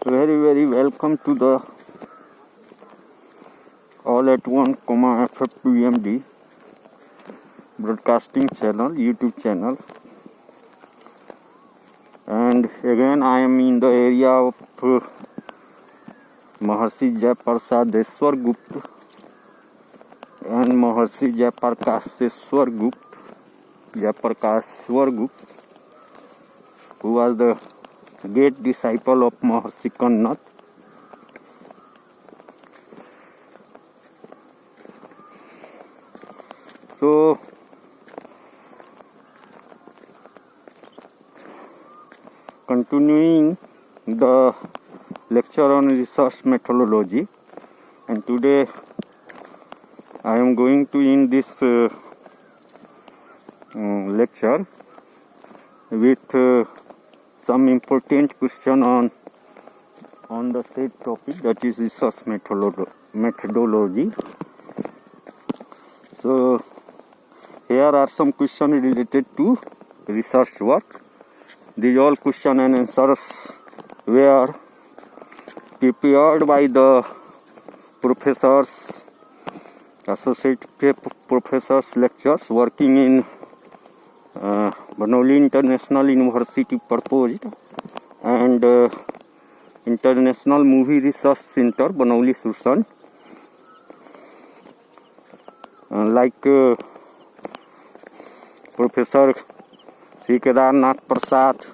Very welcome to the All at One, FF2MD broadcasting channel, YouTube channel. And again, I am in the area of Maharshi Jayaprasadeshwar Gupta and Maharshi Jayaprakash Gupta, who was the great disciple of Maharshi Kanna. So, continuing the lecture on research methodology, and today I am going to end this lecture with some important question on the said topic, that is research methodology. So here are some questions related to research work. These all question and answers were prepared by the professors, associate professors, lectures working in Banoli International University proposed and International Movie Research Center, Banoli, Susan. Like Professor Sri Kedarnath Prasad,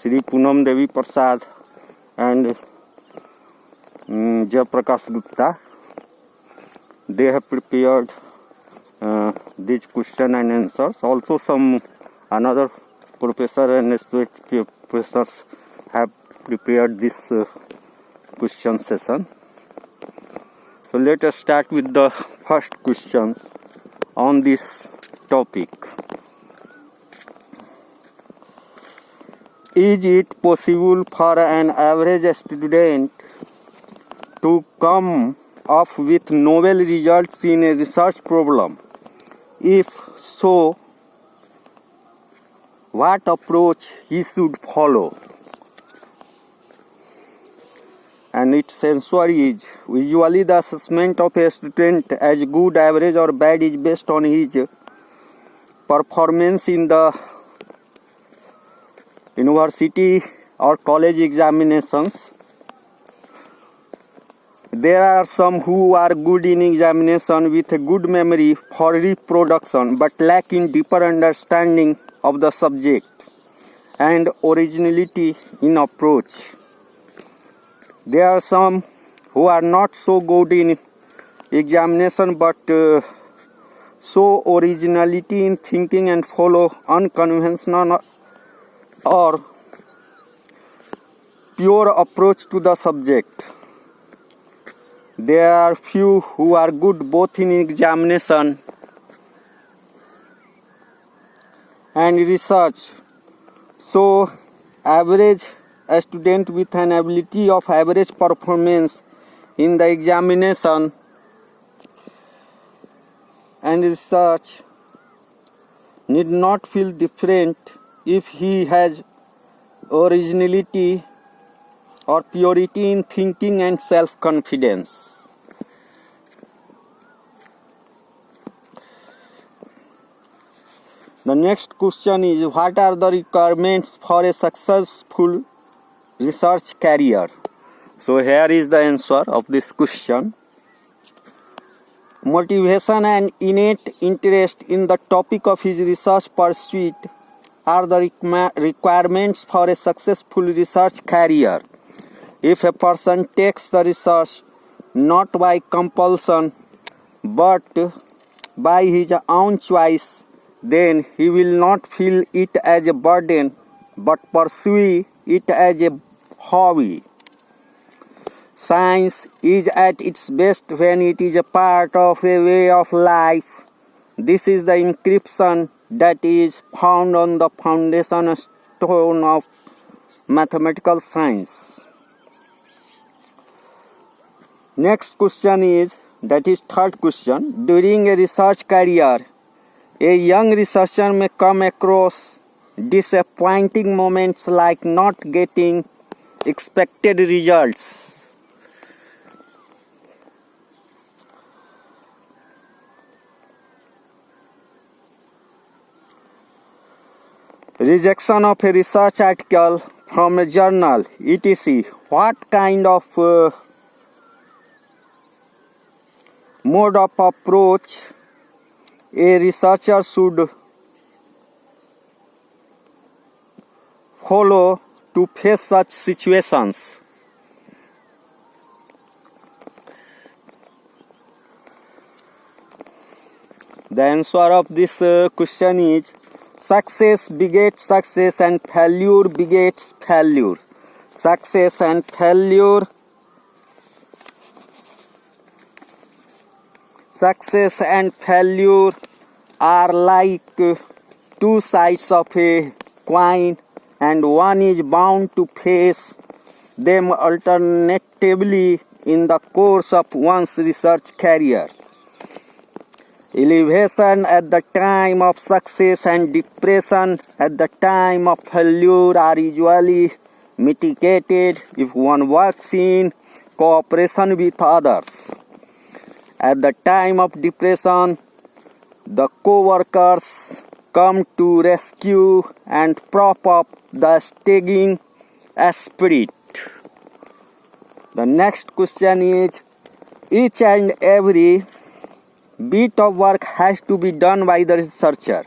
Sri Poonam Devi Prasad, and Jayaprakash Gupta. They have prepared these question and answers. Also, some another professor and associate professors have prepared this question session. So let us start with the first question on this topic. Is it possible for an average student to come up with novel results in a research problem? If so, what approach he should follow? And its answer is, usually the assessment of a student as good, average or bad is based on his performance in the university or college examinations. There are some who are good in examination with a good memory for reproduction but lack in deeper understanding of the subject and originality in approach. There are some who are not so good in examination but show originality in thinking and follow unconventional or pure approach to the subject. There are few who are good both in examination and research. So, average a student with an ability of average performance in the examination and research need not feel different if he has originality or purity in thinking and self-confidence. The next question is, what are the requirements for a successful research career? So here is the answer of this question. Motivation and innate interest in the topic of his research pursuit are the requirements for a successful research career. If a person takes the research not by compulsion but by his own choice, then he will not feel it as a burden but pursue it as a hobby. Science is at its best when it is a part of a way of life. This is the inscription that is found on the foundation stone of mathematical science. Next question is, that is third question. During a research career, a young researcher may come across disappointing moments like not getting expected results. Rejection of a research article from a journal, etc. What kind of mode of approach a researcher should follow to face such situations? The answer of this question is success begets success and failure begets failure. Success and failure. Success and failure are like two sides of a coin, and one is bound to face them alternatively in the course of one's research career. Elevation at the time of success and depression at the time of failure are usually mitigated if one works in cooperation with others. At the time of depression, the co-workers come to rescue and prop up the staggering spirit. The next question is, each and every bit of work has to be done by the researcher.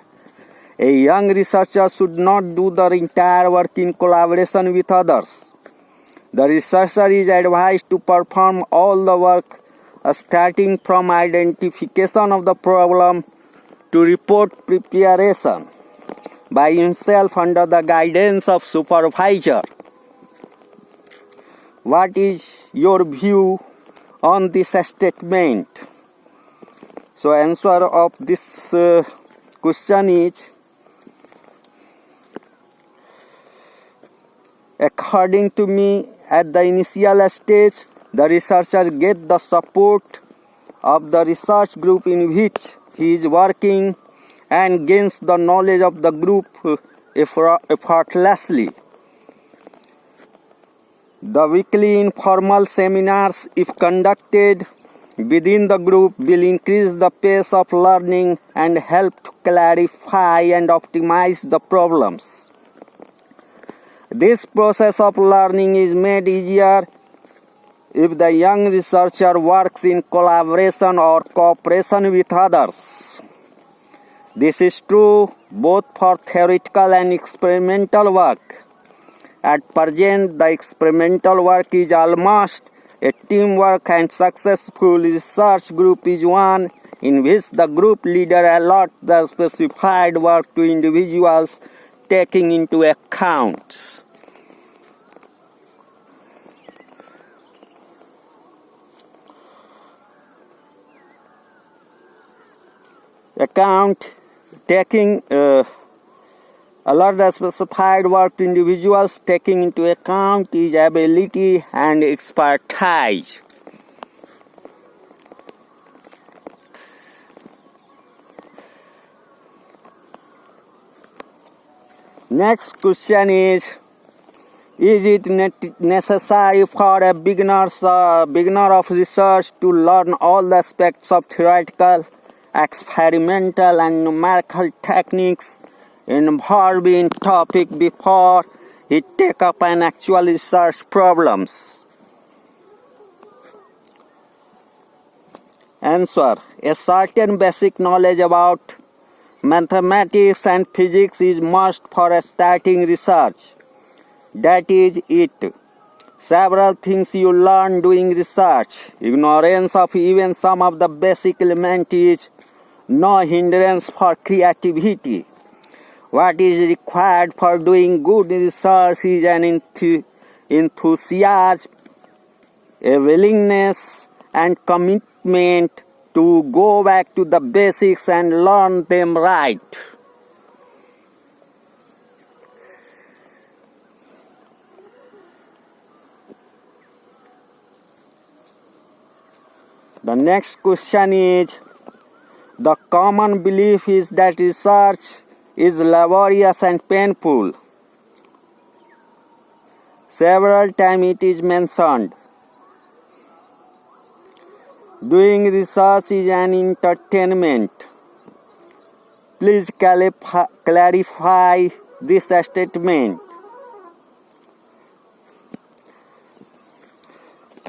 A young researcher should not do the entire work in collaboration with others. The researcher is advised to perform all the work starting from identification of the problem to report preparation by himself under the guidance of supervisor. What is your view on this statement? So answer of this question is, according to me, at the initial stage, the researcher gets the support of the research group in which he is working and gains the knowledge of the group effortlessly. The weekly informal seminars, if conducted within the group, will increase the pace of learning and help to clarify and optimize the problems. This process of learning is made easier if the young researcher works in collaboration or cooperation with others. This is true both for theoretical and experimental work. At present, the experimental work is almost a teamwork, and successful research group is one in which the group leader allots the specified work to individuals, taking into account allot the specified work to individuals, taking into account his ability and expertise. Next question is it necessary for a beginner of research to learn all the aspects of theoretical, experimental, and numerical techniques involved in topic before he take up an actual research problems? Answer: a certain basic knowledge about mathematics and physics is must for a starting research. That is it. Several things you learn doing research. Ignorance of even some of the basic elements is no hindrance for creativity. What is required for doing good research is an enthusiasm, a willingness and commitment to go back to the basics and learn them right. The next question is, the common belief is that research is laborious and painful. Several times it is mentioned. Doing research is an entertainment. Please clarify this statement.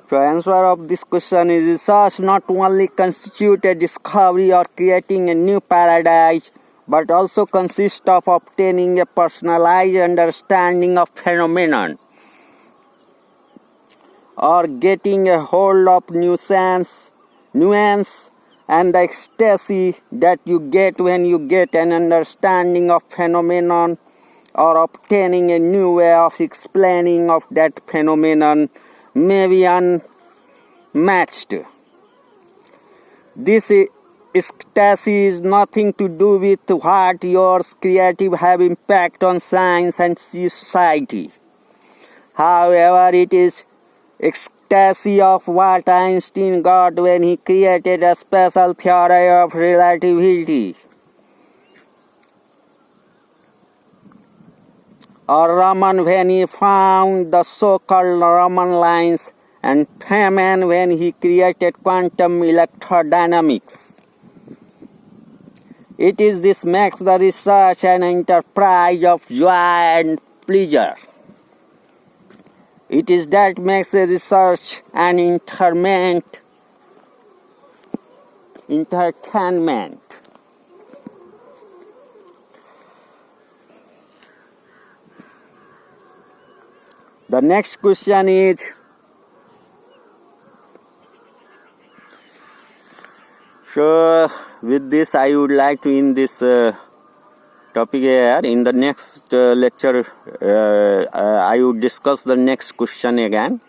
The answer of this question is research not only constitutes a discovery or creating a new paradigm, but also consists of obtaining a personalized understanding of phenomenon or getting a hold of nuance and the ecstasy that you get when you get an understanding of phenomenon or obtaining a new way of explaining of that phenomenon may be unmatched. This ecstasy is nothing to do with what your creative have impact on science and society. However, it is ecstasy of what Einstein got when he created a special theory of relativity, or Raman when he found the so-called Raman lines, and Feynman when he created quantum electrodynamics. It is this makes the research an enterprise of joy and pleasure. It is that makes the research an entertainment. The next question is, so with this I would like to end this topic here. In the next lecture I would discuss the next question again.